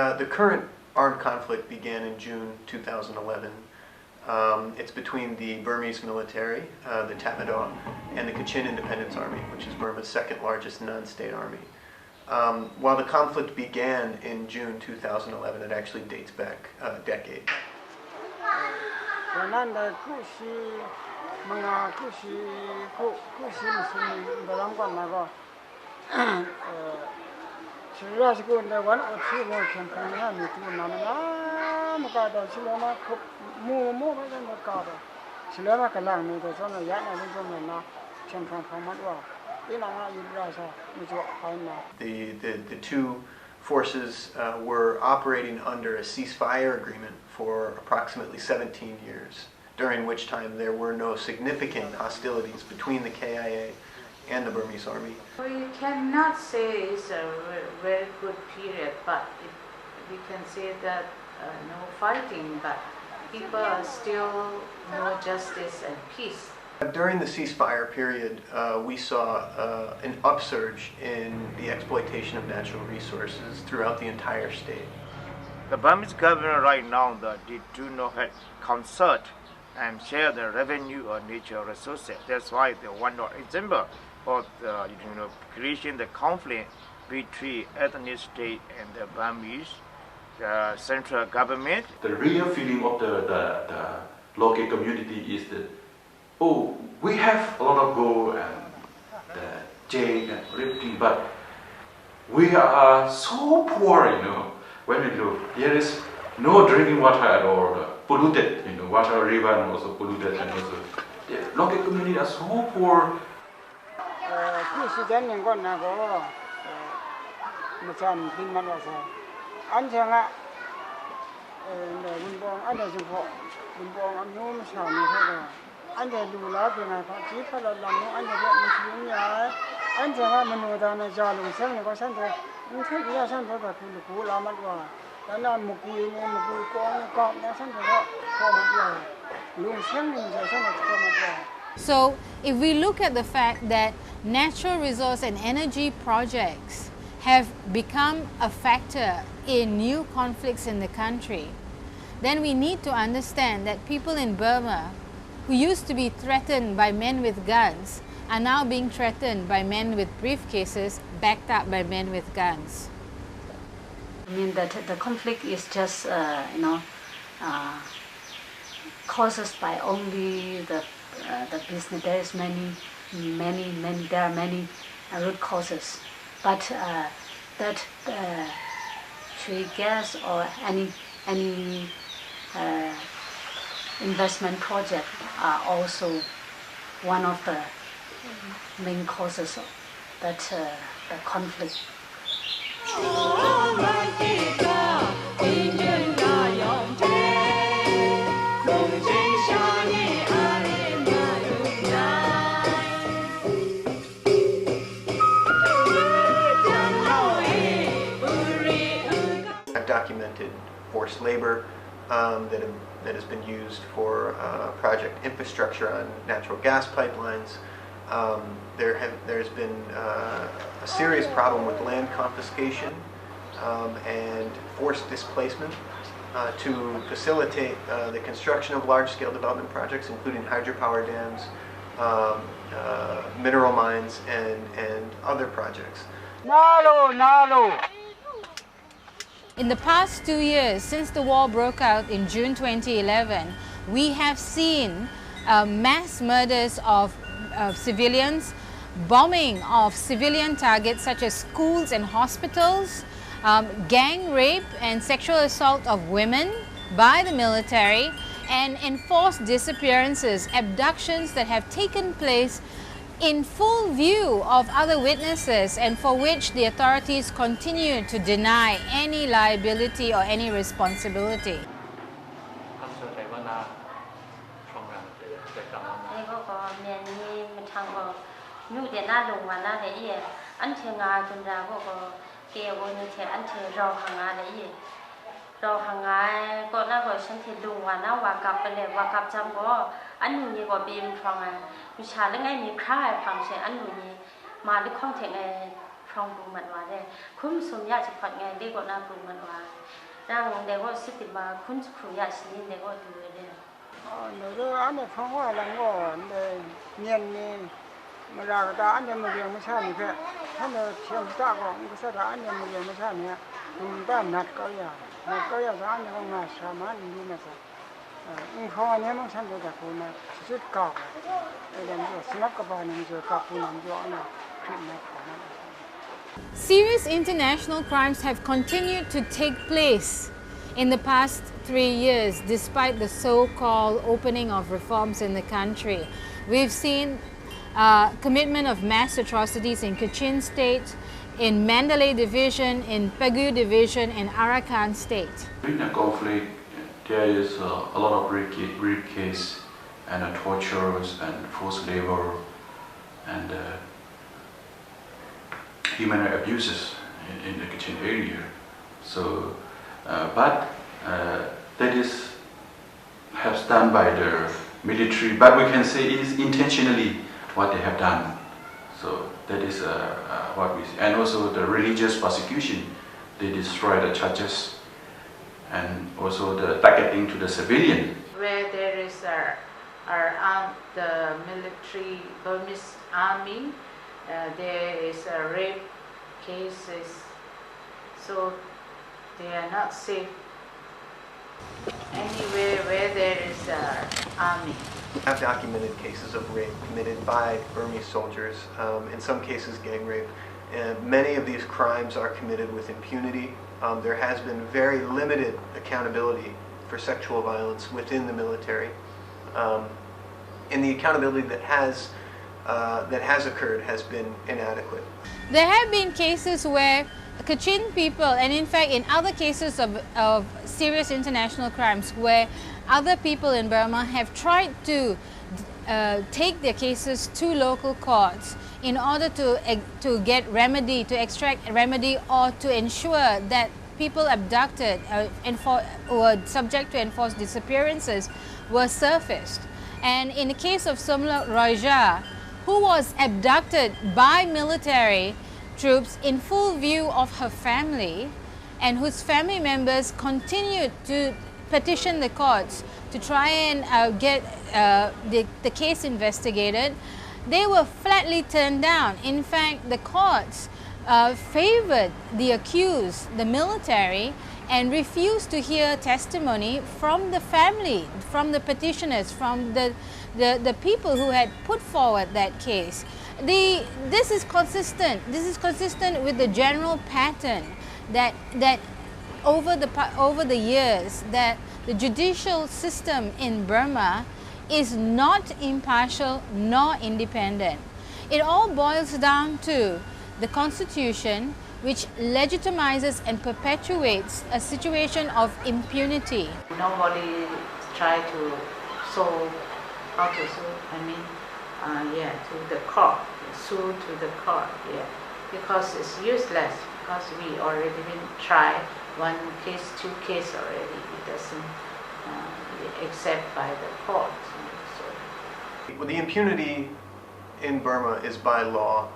The current armed conflict began in June 2011. It's between the Burmese military, the Tatmadaw, and the Kachin Independence Army, which is Burma's second largest non-state army. While the conflict began in June 2011, it actually dates back a decade. The two forces were operating under a ceasefire agreement for approximately 17 years, during which time there were no significant hostilities between the KIA and the Burmese army. Well, you cannot say it's a very good period, but we can say that no fighting, but people are still no justice and peace. During the ceasefire period, we saw an upsurge in the exploitation of natural resources throughout the entire state. The Burmese government right now they do not have concert and share the revenue or natural resources. That's why they want to example for creation the conflict between ethnic state and the Burmese central government. The real feeling of the local community is that, oh, we have a lot of gold and the jade and everything, but we are so poor, when we look, there is no drinking water at all, polluted, water river and also polluted, and also the local community are so poor. So, if we look at the fact that natural resource and energy projects have become a factor in new conflicts in the country, then we need to understand that people in Burma who used to be threatened by men with guns are now being threatened by men with briefcases backed up by men with guns. I mean that the conflict is just, caused by only the business. There is there are many root causes, but that trade gas or any investment project are also one of the main causes of that the conflict. I've documented forced labor that has been used for project infrastructure on natural gas pipelines. There's been a serious problem with land confiscation and forced displacement to facilitate the construction of large-scale development projects, including hydropower dams, mineral mines, and other projects. In the past 2 years, since the war broke out in June 2011, we have seen mass murders of civilians, bombing of civilian targets such as schools and hospitals, gang rape and sexual assault of women by the military, and enforced disappearances, abductions that have taken place in full view of other witnesses and for which the authorities continue to deny any liability or any responsibility. from woman wale khum sum ya chi phat ngai de ko na woman wa rang de ko sitima khun khu ya sin de ko tu de 너도 안에 평화라는 거 년니 뭐라고 안에 뭐게 무사니 그 하나 지금 따고 그래서 안에 뭐게 무사니 다 낫거야 안에 가 사만 이면서 평화에 뭐 산도 잡고 나 짓고 이런 거 스나까 봐는 저 갖고는 저 하나 Serious international crimes have continued to take place in the past 3 years, despite the so-called opening of reforms in the country. We've seen commitment of mass atrocities in Kachin State, in Mandalay Division, in Pegu Division, and Arakan State. In the conflict, there is a lot of rape case and tortures and forced labor and human abuses in the Kachin area. So, but that is has done by the military, but we can say it is intentionally what they have done. So that is what we see. And also the religious persecution, they destroy the churches, and also the targeting to the civilian. Where there is the military Burmese army, there is rape cases, so they are not safe anywhere where there is an army. We have documented cases of rape committed by Burmese soldiers, in some cases gang rape. Many of these crimes are committed with impunity. There has been very limited accountability for sexual violence within the military. And the accountability that has occurred has been inadequate. There have been cases where Kachin people, and in fact in other cases of serious international crimes, where other people in Burma have tried to take their cases to local courts in order to get remedy, to extract remedy, or to ensure that people abducted or subject to enforced disappearances were surfaced. And in the case of Somla Roja, who was abducted by military troops in full view of her family, and whose family members continued to petition the courts to try and get the case investigated, they were flatly turned down. In fact, the courts favored the accused, the military, and refused to hear testimony from the family, from the petitioners, from the people who had put forward that case. This is consistent. This is consistent with the general pattern that over the years that the judicial system in Burma is not impartial nor independent. It all boils down to the constitution, which legitimizes and perpetuates a situation of impunity. Nobody tried to solve how to sue. To the court, sue to the court. Because it's useless. Because we already been tried one case, 2 cases already. It doesn't accept by the court. Well, the impunity in Burma is by law.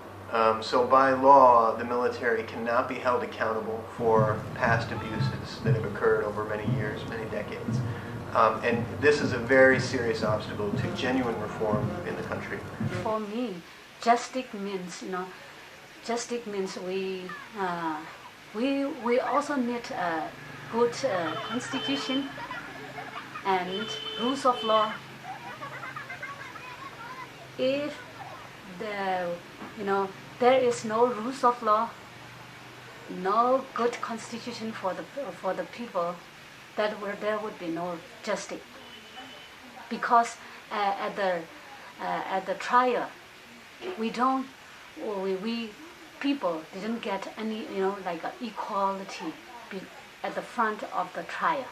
So by law, the military cannot be held accountable for past abuses that have occurred over many years, many decades. And this is a very serious obstacle to genuine reform in the country. For me, justice means, justice means we also need a good constitution and rules of law. If there is no rules of law, no good constitution for the people, there would be no justice. Because at the trial, we people didn't get any equality at the front of the trial.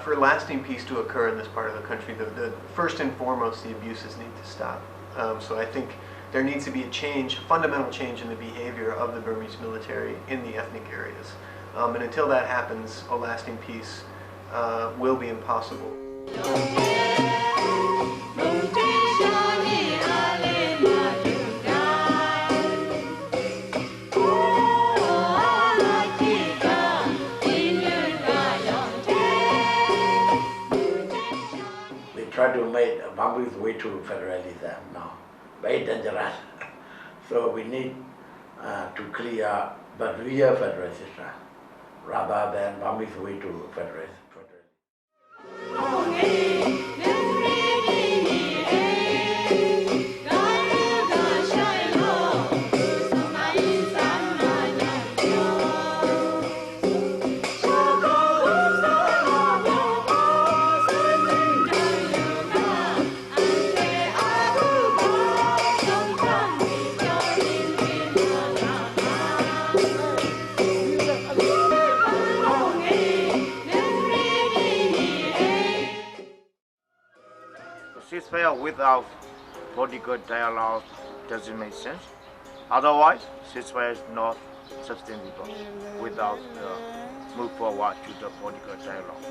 For lasting peace to occur in this part of the country, the first and foremost, the abuses need to stop. So I think there needs to be a change, fundamental change in the behavior of the Burmese military in the ethnic areas. And until that happens, a lasting peace will be impossible. Oh try to make Burmese way to federalism now. Very dangerous. So we need to clear the real federal system rather than Burmese way to federalism. Ceasefire without political dialogue doesn't make sense. Otherwise, ceasefire is not sustainable without move forward to the political dialogue.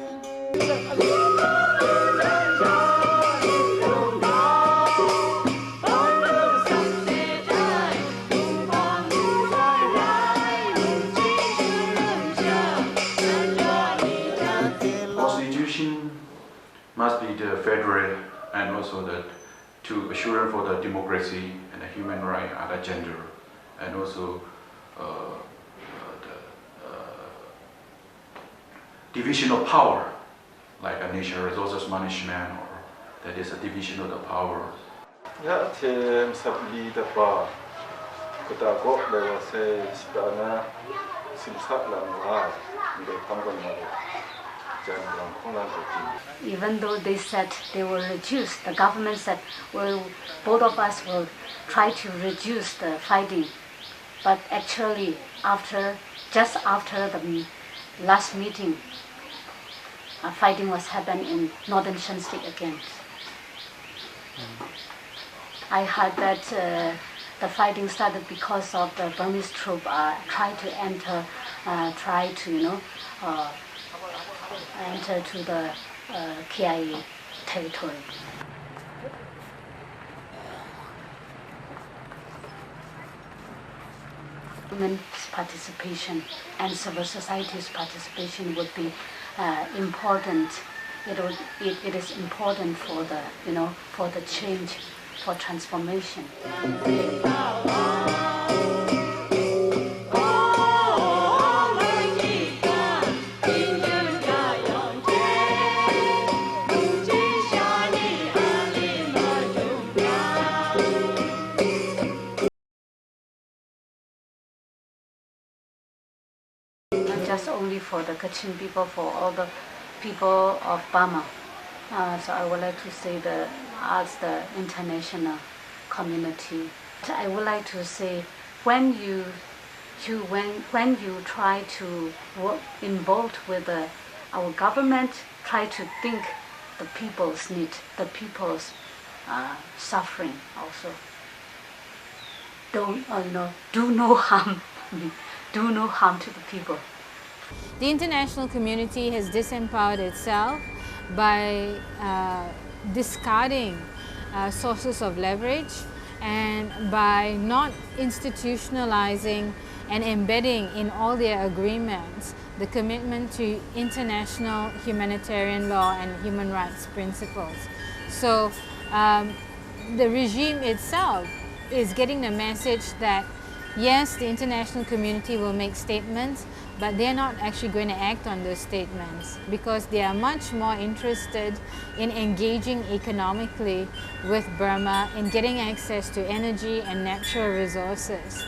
Constitution must be the federal and also to assure for the democracy and the human right and the gender, and also the division of power, like a natural resources management, or that is a division of the power. Ya tem sabli da ba kota ko da se stana simsa la ma de tamgon ma Even though they said they will reduce, the government said, well, both of us will try to reduce the fighting. But actually, just after the last meeting, fighting was happening in northern Shan State again. I heard that the fighting started because of the Burmese troops try to enter, enter to the KIA territory. Women's participation and civil society's participation would be important. It is important for the, for the change, for transformation. Not just only for the Kachin people, for all the people of Burma. So I would like to say ask the international community. I would like to say when you try to work involved with our government, try to think the people's need, the people's suffering also. Do no harm. Do no harm to the people. The international community has disempowered itself by discarding sources of leverage and by not institutionalizing and embedding in all their agreements the commitment to international humanitarian law and human rights principles. So the regime itself is getting the message that yes, the international community will make statements, but they're not actually going to act on those statements because they are much more interested in engaging economically with Burma, in getting access to energy and natural resources.